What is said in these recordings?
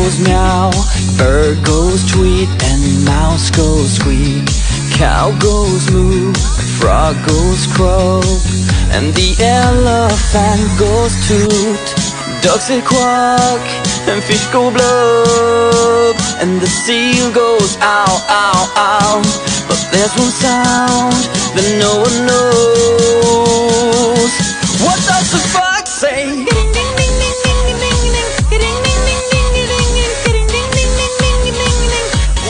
goes meow, bird goes tweet, and mouse goes squeak. Cow goes moo, frog goes croak, and the elephant goes toot. Ducks say quack, and fish go blub, and the seal goes ow, ow, ow. But there's one sound that no one knows. What does the fox say?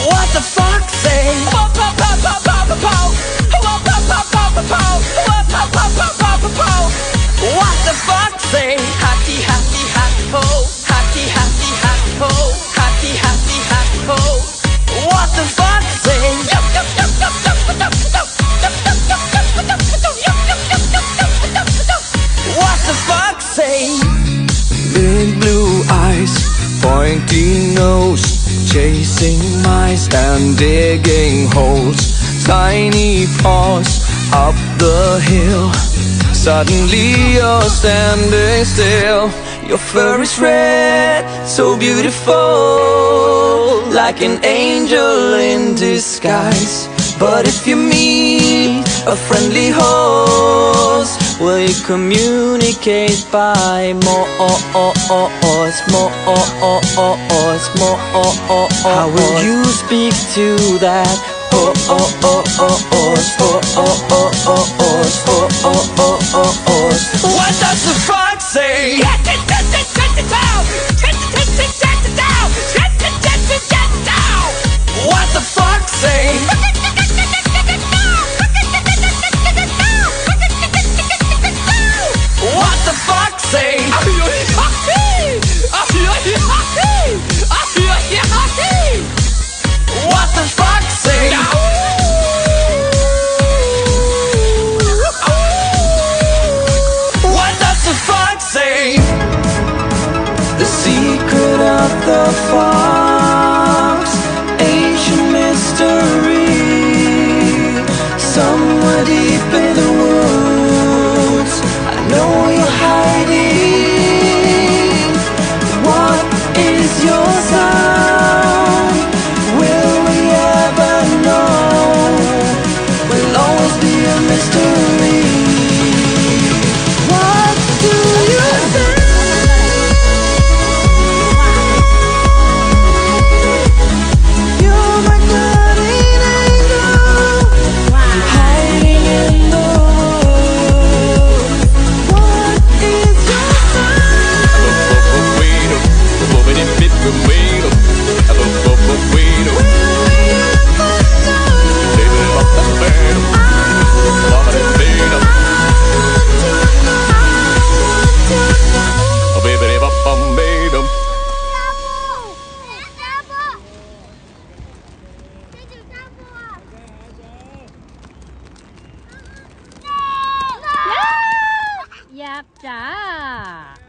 What the fox say? What the fox say? Happy, happy, happy ho. Happy, happy, happy ho. Happy, happy, happy ho. What the fox say? What the fox say? Big blue eyes, pointy nose, chasing mice and digging holes. Tiny paws up the hill. Suddenly you're standing still. Your fur is red, so beautiful, like an angel in disguise. But if you meet a friendly host, will you communicate by Morse? How will you speak to that horse? What does the fox say? What the fox say? What the fox say? What the fox say? What does the fox say? The secret of the fox, ancient mystery, somewhere deep in the woods. I know you're hiding. What is your sound? Will we ever know? Will always be a mystery. What do you say? You're my guardian angel, hiding in the woods. What is your Dạ, dạ.